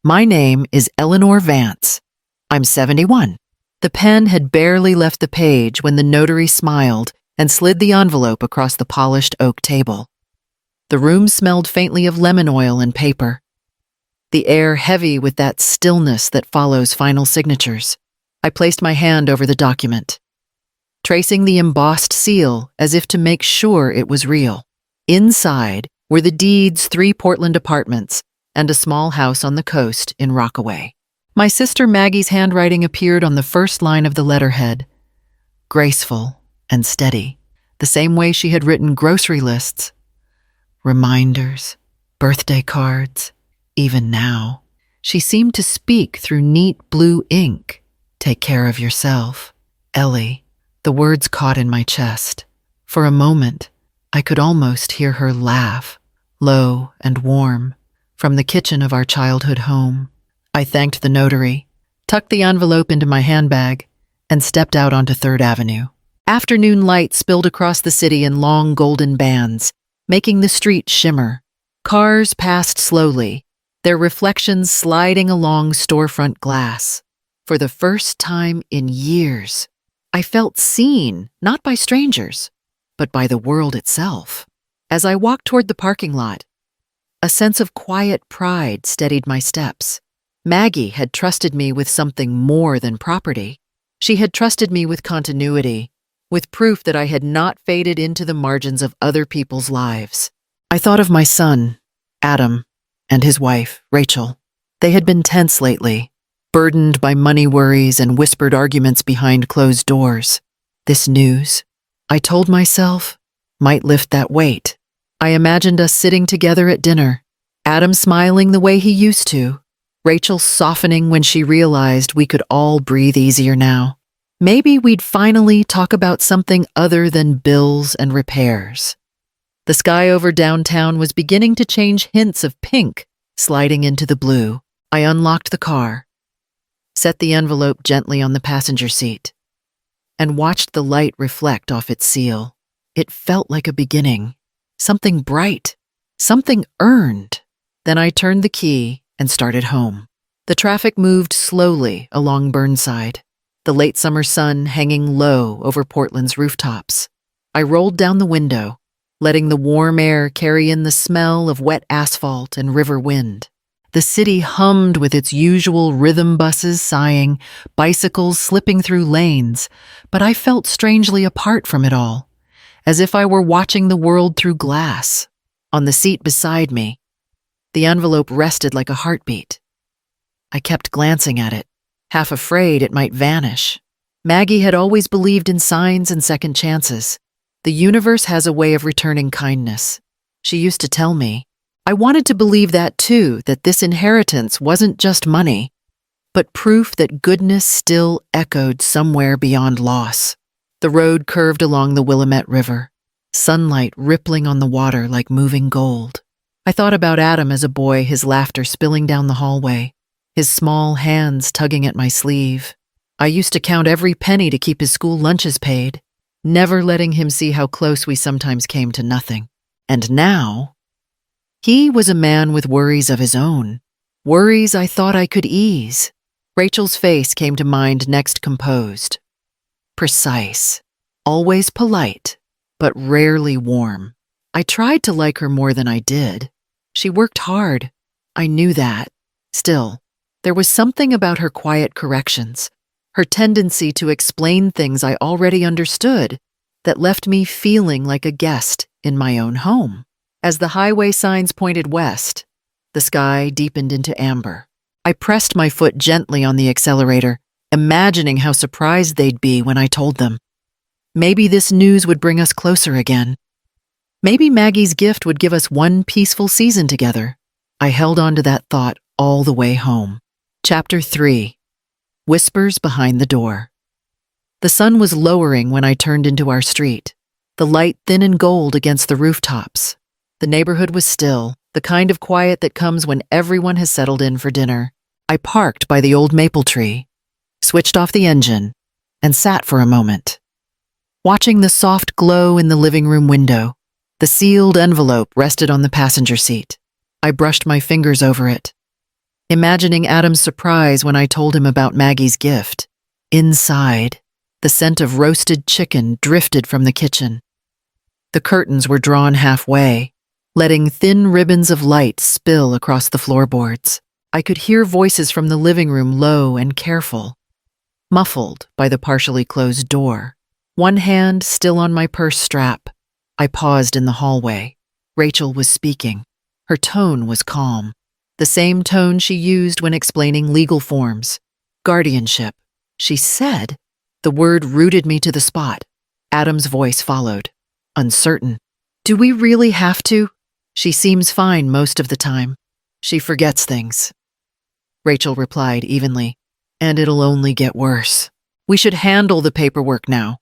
My name is Eleanor Vance. I'm 71. The pen had barely left the page when the notary smiled and slid the envelope across the polished oak table. The room smelled faintly of lemon oil and paper, the air heavy with that stillness that follows final signatures. I placed my hand over the document, tracing the embossed seal as if to make sure it was real. Inside were the deed's 3 Portland apartments and a small house on the coast in Rockaway. My sister Maggie's handwriting appeared on the first line of the letterhead, graceful and steady, the same way she had written grocery lists, reminders, birthday cards. Even now, she seemed to speak through neat blue ink. Take care of yourself, Ellie. The words caught in my chest. For a moment, I could almost hear her laugh, low and warm, from the kitchen of our childhood home. I thanked the notary, tucked the envelope into my handbag, and stepped out onto 3rd Avenue. Afternoon light spilled across the city in long golden bands, making the street shimmer. Cars passed slowly, their reflections sliding along storefront glass. For the first time in years, I felt seen, not by strangers, but by the world itself. As I walked toward the parking lot, a sense of quiet pride steadied my steps. Maggie had trusted me with something more than property. She had trusted me with continuity, with proof that I had not faded into the margins of other people's lives. I thought of my son, Adam, and his wife, Rachel. They had been tense lately, burdened by money worries and whispered arguments behind closed doors. This news, I told myself, might lift that weight. I imagined us sitting together at dinner, Adam smiling the way he used to, Rachel softening when she realized we could all breathe easier now. Maybe we'd finally talk about something other than bills and repairs. The sky over downtown was beginning to change hints of pink, sliding into the blue. I unlocked the car, set the envelope gently on the passenger seat, and watched the light reflect off its seal. It felt like a beginning, something bright, something earned. Then I turned the key and started home. The traffic moved slowly along Burnside, the late summer sun hanging low over Portland's rooftops. I rolled down the window, letting the warm air carry in the smell of wet asphalt and river wind. The city hummed with its usual rhythm buses sighing, bicycles slipping through lanes, but I felt strangely apart from it all, as if I were watching the world through glass. On the seat beside me, the envelope rested like a heartbeat. I kept glancing at it, half afraid it might vanish. Maggie had always believed in signs and second chances. The universe has a way of returning kindness, she used to tell me. I wanted to believe that too, that this inheritance wasn't just money, but proof that goodness still echoed somewhere beyond loss. The road curved along the Willamette River, sunlight rippling on the water like moving gold. I thought about Adam as a boy, his laughter spilling down the hallway, his small hands tugging at my sleeve. I used to count every penny to keep his school lunches paid, never letting him see how close we sometimes came to nothing. And now, he was a man with worries of his own, worries I thought I could ease. Rachel's face came to mind next, composed, precise, always polite, but rarely warm. I tried to like her more than I did. She worked hard. I knew that. Still, there was something about her quiet corrections, her tendency to explain things I already understood, that left me feeling like a guest in my own home. As the highway signs pointed west, the sky deepened into amber. I pressed my foot gently on the accelerator, imagining how surprised they'd be when I told them. Maybe this news would bring us closer again. Maybe Maggie's gift would give us one peaceful season together. I held on to that thought all the way home. Chapter 3. Whispers Behind the Door. The sun was lowering when I turned into our street, the light thin and gold against the rooftops. The neighborhood was still, the kind of quiet that comes when everyone has settled in for dinner. I parked by the old maple tree, switched off the engine, and sat for a moment, watching the soft glow in the living room window. The sealed envelope rested on the passenger seat. I brushed my fingers over it, imagining Adam's surprise when I told him about Maggie's gift. Inside, the scent of roasted chicken drifted from the kitchen. The curtains were drawn halfway, letting thin ribbons of light spill across the floorboards. I could hear voices from the living room, low and careful, muffled by the partially closed door. One hand still on my purse strap, I paused in the hallway. Rachel was speaking. Her tone was calm, the same tone she used when explaining legal forms. Guardianship, she said. The word rooted me to the spot. Adam's voice followed, uncertain. Do we really have to? She seems fine most of the time. She forgets things. Rachel replied evenly, and it'll only get worse. We should handle the paperwork now.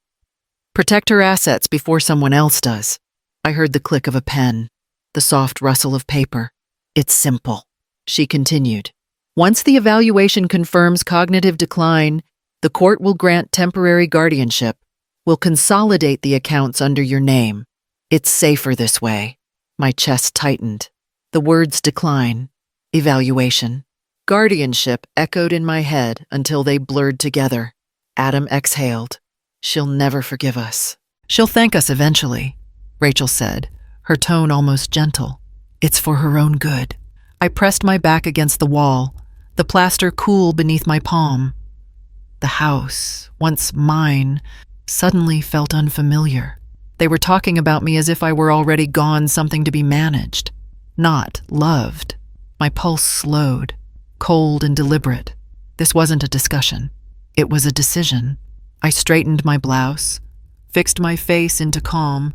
Protect her assets before someone else does. I heard the click of a pen, the soft rustle of paper. It's simple, she continued. Once the evaluation confirms cognitive decline, the court will grant temporary guardianship, will consolidate the accounts under your name. It's safer this way. My chest tightened. The words decline, evaluation, guardianship echoed in my head until they blurred together. Adam exhaled. She'll never forgive us. She'll thank us eventually, Rachel said, her tone almost gentle. It's for her own good. I pressed my back against the wall, the plaster cool beneath my palm. The house, once mine, suddenly felt unfamiliar. They were talking about me as if I were already gone, something to be managed, not loved. My pulse slowed, cold and deliberate. This wasn't a discussion. It was a decision. I straightened my blouse, fixed my face into calm,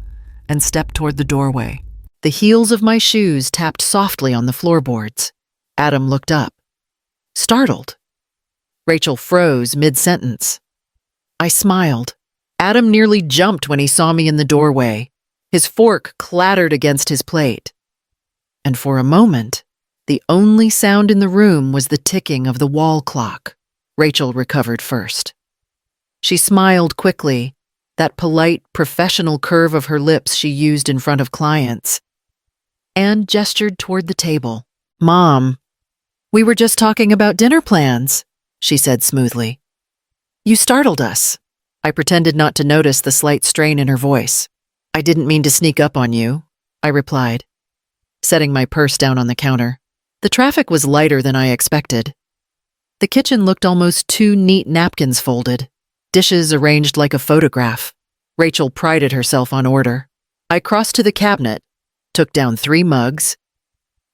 and stepped toward the doorway. The heels of my shoes tapped softly on the floorboards. Adam looked up, startled. Rachel froze mid-sentence. I smiled. Adam nearly jumped when he saw me in the doorway. His fork clattered against his plate. And for a moment, the only sound in the room was the ticking of the wall clock. Rachel recovered first. She smiled quickly, that polite, professional curve of her lips she used in front of clients, and gestured toward the table. Mom, we were just talking about dinner plans, she said smoothly. You startled us. I pretended not to notice the slight strain in her voice. I didn't mean to sneak up on you, I replied, setting my purse down on the counter. The traffic was lighter than I expected. The kitchen looked almost 2 neat napkins folded, dishes arranged like a photograph. Rachel prided herself on order. I crossed to the cabinet, took down 3 mugs,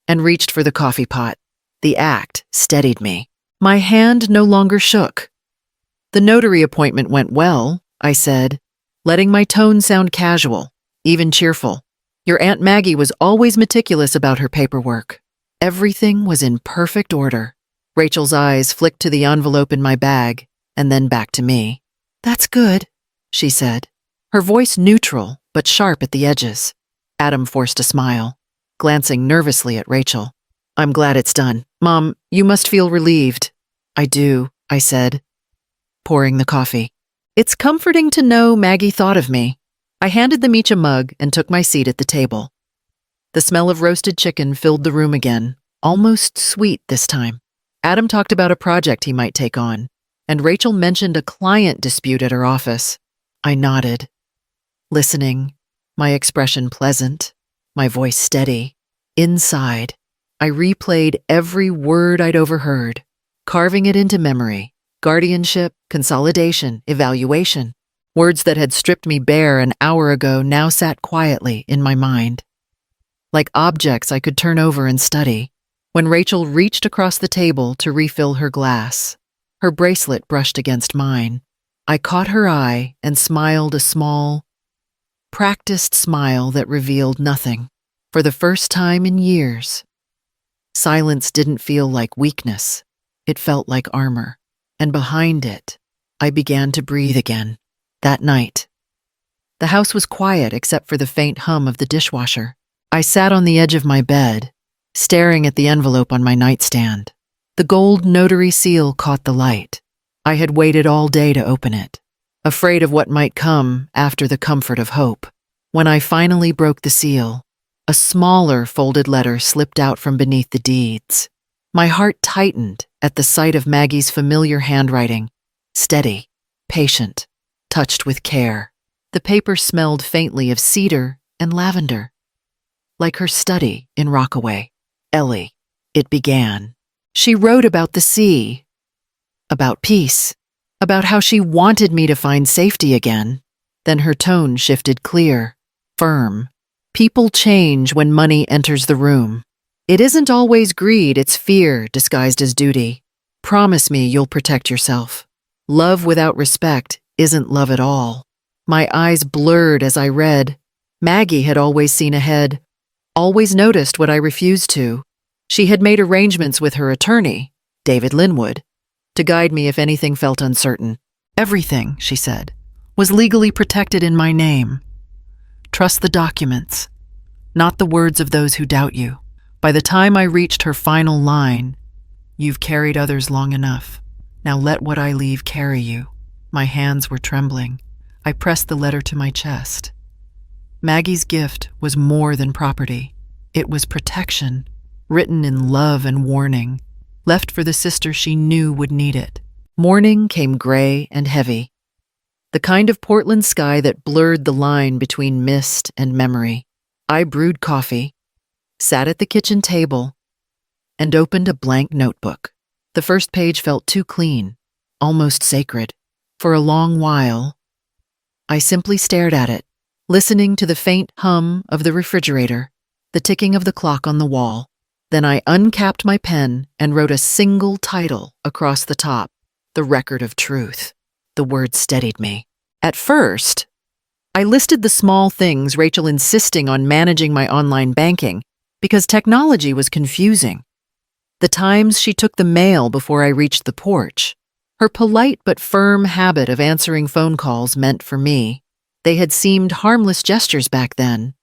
and reached for the coffee pot. The act steadied me. My hand no longer shook. The notary appointment went well, I said, letting my tone sound casual, even cheerful. Your Aunt Maggie was always meticulous about her paperwork. Everything was in perfect order. Rachel's eyes flicked to the envelope in my bag, and then back to me. That's good, she said, her voice neutral but sharp at the edges. Adam forced a smile, glancing nervously at Rachel. I'm glad it's done. Mom, you must feel relieved. I do, I said, pouring the coffee. It's comforting to know Maggie thought of me. I handed them each a mug and took my seat at the table. The smell of roasted chicken filled the room again, almost sweet this time. Adam talked about a project he might take on, and Rachel mentioned a client dispute at her office. I nodded, listening, my expression pleasant, my voice steady. Inside, I replayed every word I'd overheard, carving it into memory. Guardianship, consolidation, evaluation. Words that had stripped me bare an hour ago now sat quietly in my mind, like objects I could turn over and study. When Rachel reached across the table to refill her glass, her bracelet brushed against mine. I caught her eye and smiled a small, practiced smile that revealed nothing. For the first time in years, silence didn't feel like weakness. It felt like armor. And behind it, I began to breathe again. That night, the house was quiet except for the faint hum of the dishwasher. I sat on the edge of my bed, staring at the envelope on my nightstand. The gold notary seal caught the light. I had waited all day to open it, afraid of what might come after the comfort of hope. When I finally broke the seal, a smaller folded letter slipped out from beneath the deeds. My heart tightened at the sight of Maggie's familiar handwriting, steady, patient, touched with care. The paper smelled faintly of cedar and lavender, like her study in Rockaway. Ellie, it began. She wrote about the sea, about peace, about how she wanted me to find safety again. Then her tone shifted clear, firm. People change when money enters the room. It isn't always greed, it's fear disguised as duty. Promise me you'll protect yourself. Love without respect isn't love at all. My eyes blurred as I read. Maggie had always seen ahead, always noticed what I refused to. She had made arrangements with her attorney, David Linwood, to guide me if anything felt uncertain. Everything, she said, was legally protected in my name. Trust the documents, not the words of those who doubt you. By the time I reached her final line, "You've carried others long enough. Now let what I leave carry you." My hands were trembling. I pressed the letter to my chest. Maggie's gift was more than property. It was protection, written in love and warning, left for the sister she knew would need it. Morning came gray and heavy, the kind of Portland sky that blurred the line between mist and memory. I brewed coffee, sat at the kitchen table, and opened a blank notebook. The first page felt too clean, almost sacred. For a long while, I simply stared at it, listening to the faint hum of the refrigerator, the ticking of the clock on the wall. Then I uncapped my pen and wrote a single title across the top, "The Record of Truth." The words steadied me. At first, I listed the small things Rachel insisting on managing my online banking because technology was confusing. The times she took the mail before I reached the porch. Her polite but firm habit of answering phone calls meant for me. They had seemed harmless gestures back then,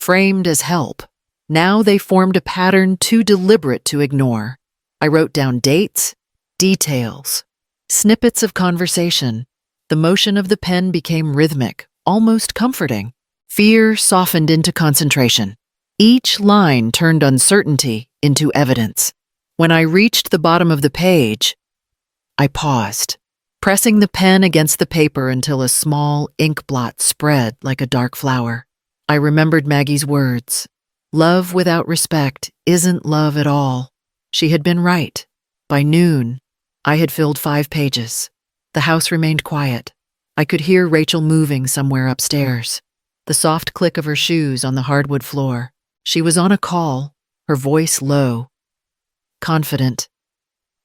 framed as help. Now they formed a pattern too deliberate to ignore. I wrote down dates, details, snippets of conversation. The motion of the pen became rhythmic, almost comforting. Fear softened into concentration. Each line turned uncertainty into evidence. When I reached the bottom of the page, I paused, pressing the pen against the paper until a small ink blot spread like a dark flower. I remembered Maggie's words. Love without respect isn't love at all. She had been right. By noon, I had filled 5 pages. The house remained quiet. I could hear Rachel moving somewhere upstairs, the soft click of her shoes on the hardwood floor. She was on a call, her voice low, confident.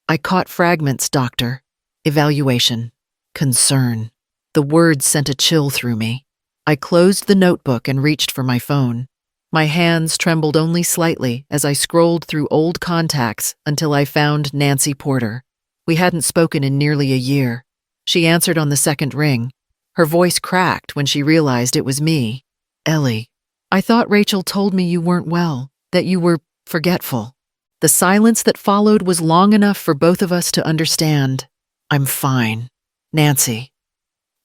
I caught fragments, doctor. Evaluation. Concern. The words sent a chill through me. I closed the notebook and reached for my phone. My hands trembled only slightly as I scrolled through old contacts until I found Nancy Porter. We hadn't spoken in nearly a year. She answered on the second ring. Her voice cracked when she realized it was me. "Ellie, I thought Rachel told me you weren't well, that you were forgetful." The silence that followed was long enough for both of us to understand. "I'm fine, Nancy,"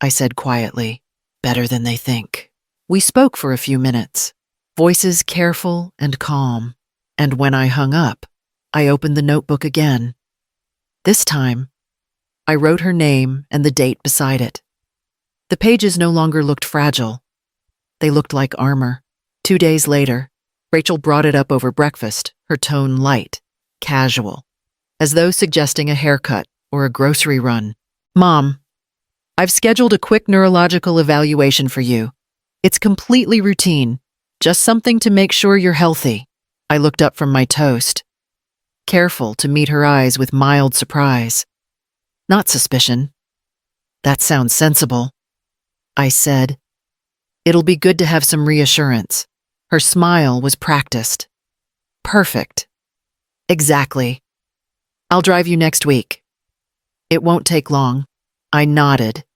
I said quietly. "Better than they think." We spoke for a few minutes, voices careful and calm. And when I hung up, I opened the notebook again. This time, I wrote her name and the date beside it. The pages no longer looked fragile. They looked like armor. 2 days later, Rachel brought it up over breakfast, her tone light, casual, as though suggesting a haircut or a grocery run. "Mom, I've scheduled a quick neurological evaluation for you. It's completely routine, just something to make sure you're healthy." I looked up from my toast, careful to meet her eyes with mild surprise. Not suspicion. "That sounds sensible," I said. "It'll be good to have some reassurance." Her smile was practiced. "Perfect. Exactly. I'll drive you next week." "It won't take long." I nodded,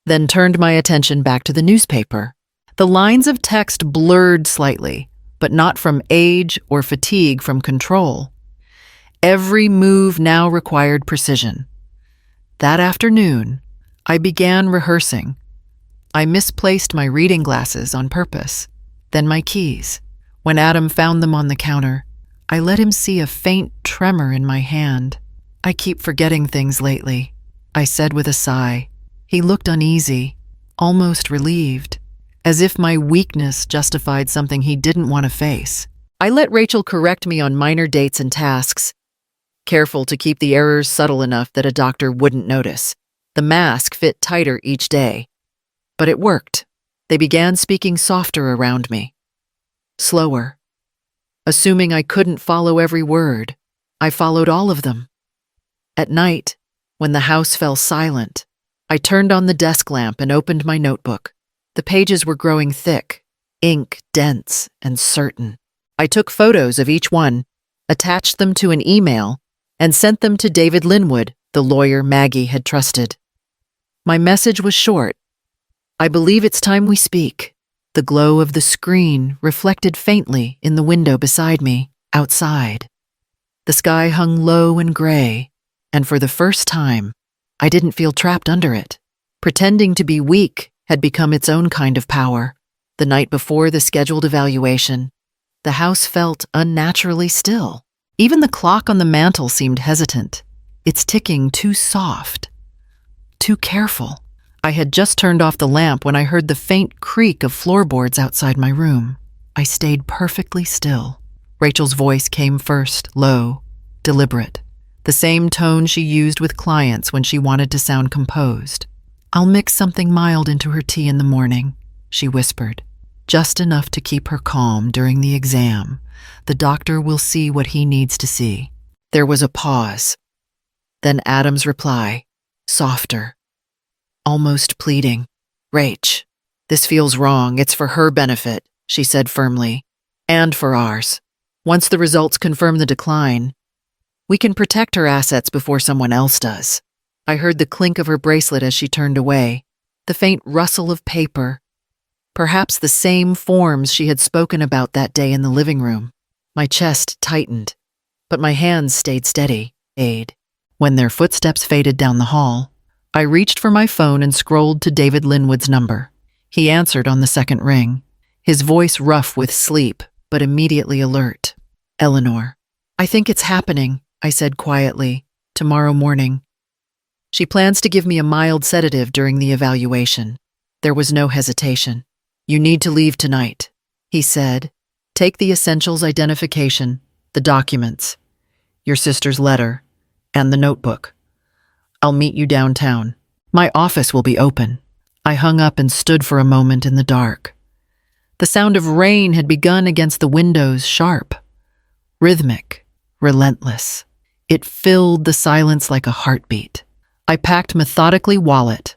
then turned my attention back to the newspaper. The lines of text blurred slightly, but not from age or fatigue from control. Every move now required precision. That afternoon, I began rehearsing. I misplaced my reading glasses on purpose, then my keys. When Adam found them on the counter, I let him see a faint tremor in my hand. "I keep forgetting things lately," I said with a sigh. He looked uneasy, almost relieved, as if my weakness justified something he didn't want to face. I let Rachel correct me on minor dates and tasks, careful to keep the errors subtle enough that a doctor wouldn't notice. The mask fit tighter each day. But it worked. They began speaking softer around me. Slower. Assuming I couldn't follow every word, I followed all of them. At night, when the house fell silent, I turned on the desk lamp and opened my notebook. The pages were growing thick, ink dense and certain. I took photos of each one, attached them to an email, and sent them to David Linwood, the lawyer Maggie had trusted. My message was short. "I believe it's time we speak." The glow of the screen reflected faintly in the window beside me, outside. The sky hung low and gray, and for the first time, I didn't feel trapped under it. Pretending to be weak had become its own kind of power. The night before the scheduled evaluation, the house felt unnaturally still. Even the clock on the mantel seemed hesitant, its ticking too soft, too careful. I had just turned off the lamp when I heard the faint creak of floorboards outside my room. I stayed perfectly still. Rachel's voice came first, low, deliberate, the same tone she used with clients when she wanted to sound composed. "I'll mix something mild into her tea in the morning," she whispered, just enough to keep her calm during the exam. "The doctor will see what he needs to see." There was a pause. Then Adam's reply, softer, almost pleading. "Rach, this feels wrong. It's for her benefit," she said firmly, "and for ours. Once the results confirm the decline, we can protect her assets before someone else does." I heard the clink of her bracelet as she turned away, the faint rustle of paper, perhaps the same forms she had spoken about that day in the living room. My chest tightened, but my hands stayed steady. Aid. When their footsteps faded down the hall, I reached for my phone and scrolled to David Linwood's number. He answered on the second ring, his voice rough with sleep, but immediately alert. "Eleanor." "I think it's happening," I said quietly. "Tomorrow morning." She plans to give me a mild sedative during the evaluation. There was no hesitation. "You need to leave tonight," he said. "Take the essentials identification, the documents, your sister's letter, and the notebook. I'll meet you downtown. My office will be open." I hung up and stood for a moment in the dark. The sound of rain had begun against the windows, sharp, rhythmic, relentless. It filled the silence like a heartbeat. I packed methodically wallet,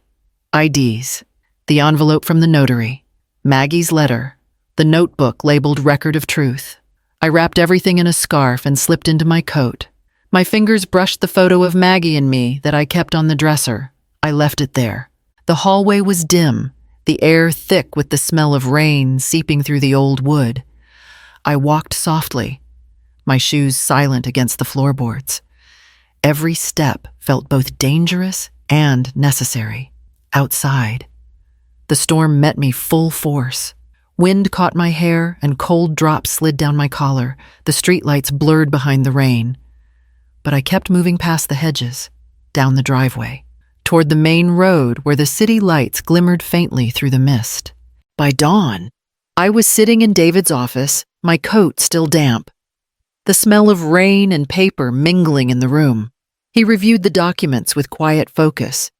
IDs, the envelope from the notary, Maggie's letter, the notebook labeled Record of Truth. I wrapped everything in a scarf and slipped into my coat. My fingers brushed the photo of Maggie and me that I kept on the dresser. I left it there. The hallway was dim, the air thick with the smell of rain seeping through the old wood. I walked softly, my shoes silent against the floorboards. Every step felt both dangerous and necessary. Outside, the storm met me full force. Wind caught my hair and cold drops slid down my collar. The streetlights blurred behind the rain. But I kept moving past the hedges, down the driveway, toward the main road where the city lights glimmered faintly through the mist. By dawn, I was sitting in David's office, my coat still damp, the smell of rain and paper mingling in the room. He reviewed the documents with quiet focus,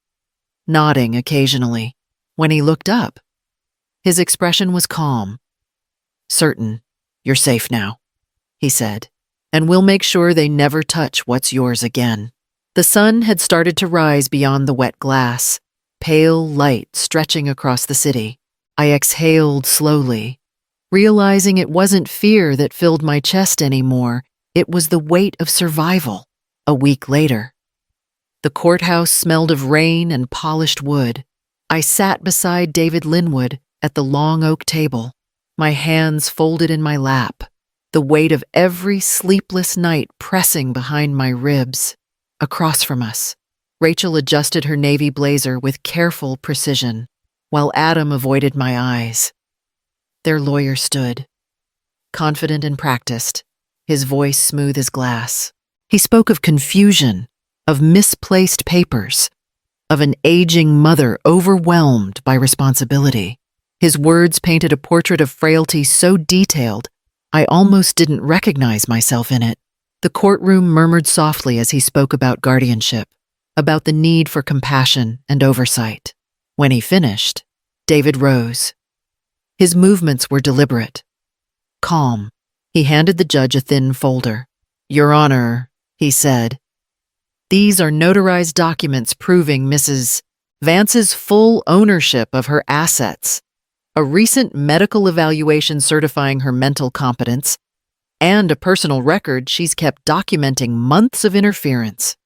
nodding occasionally. When he looked up, his expression was calm. "Certain, you're safe now," he said, "and we'll make sure they never touch what's yours again." The sun had started to rise beyond the wet glass, pale light stretching across the city. I exhaled slowly, realizing it wasn't fear that filled my chest anymore. It was the weight of survival. A week later, the courthouse smelled of rain and polished wood. I sat beside David Linwood at the long oak table, my hands folded in my lap, the weight of every sleepless night pressing behind my ribs. Across from us, Rachel adjusted her navy blazer with careful precision, while Adam avoided my eyes. Their lawyer stood, confident and practiced, his voice smooth as glass. He spoke of confusion, of misplaced papers, of an aging mother overwhelmed by responsibility. His words painted a portrait of frailty so detailed, I almost didn't recognize myself in it. The courtroom murmured softly as he spoke about guardianship, about the need for compassion and oversight. When he finished, David rose. His movements were deliberate, calm. He handed the judge a thin folder. "Your Honor," he said, "these are notarized documents proving Mrs. Vance's full ownership of her assets, a recent medical evaluation certifying her mental competence, and a personal record she's kept documenting months of interference."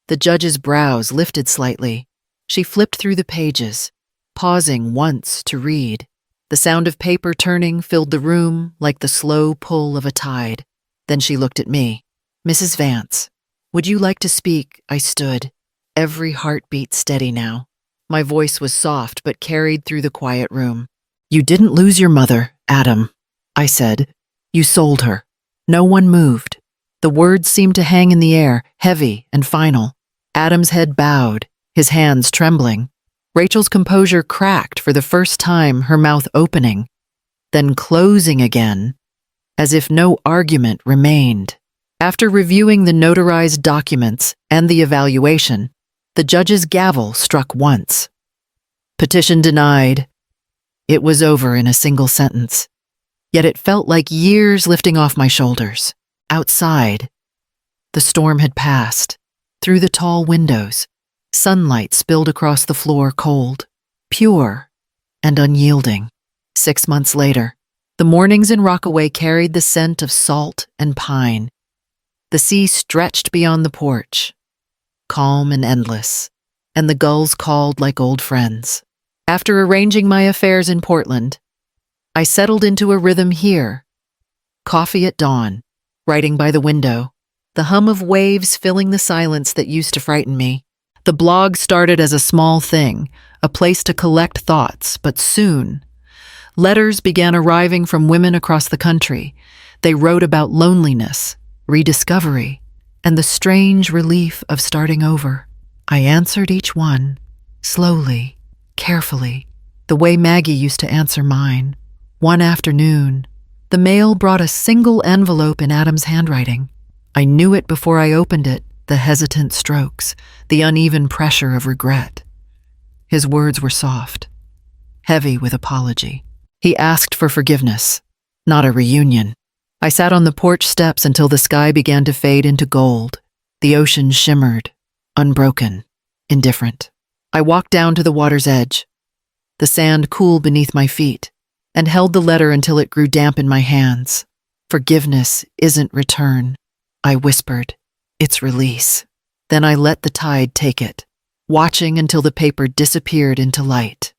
The judge's brows lifted slightly. She flipped through the pages, pausing once to read. The sound of paper turning filled the room like the slow pull of a tide. Then she looked at me. "Mrs. Vance, would you like to speak?" I stood, every heartbeat steady now. My voice was soft but carried through the quiet room. "You didn't lose your mother, Adam," I said. "You sold her." No one moved. The words seemed to hang in the air, heavy and final. Adam's head bowed, his hands trembling. Rachel's composure cracked for the first time, her mouth opening, then closing again, as if no argument remained. After reviewing the notarized documents and the evaluation, the judge's gavel struck once. Petition denied. It was over in a single sentence. Yet it felt like years lifting off my shoulders. Outside, the storm had passed. Through the tall windows, sunlight spilled across the floor cold, pure, and unyielding. 6 months later, the mornings in Rockaway carried the scent of salt and pine. The sea stretched beyond the porch, calm and endless, and the gulls called like old friends. After arranging my affairs in Portland, I settled into a rhythm here. Coffee at dawn, writing by the window, the hum of waves filling the silence that used to frighten me. The blog started as a small thing, a place to collect thoughts, but soon, letters began arriving from women across the country. They wrote about loneliness, rediscovery, and the strange relief of starting over. I answered each one, slowly, carefully, the way Maggie used to answer mine. One afternoon, the mail brought a single envelope in Adam's handwriting. I knew it before I opened it, the hesitant strokes, the uneven pressure of regret. His words were soft, heavy with apology. He asked for forgiveness, not a reunion. I sat on the porch steps until the sky began to fade into gold. The ocean shimmered, unbroken, indifferent. I walked down to the water's edge, the sand cool beneath my feet, and held the letter until it grew damp in my hands. "Forgiveness isn't return," I whispered. "It's release." Then I let the tide take it, watching until the paper disappeared into light.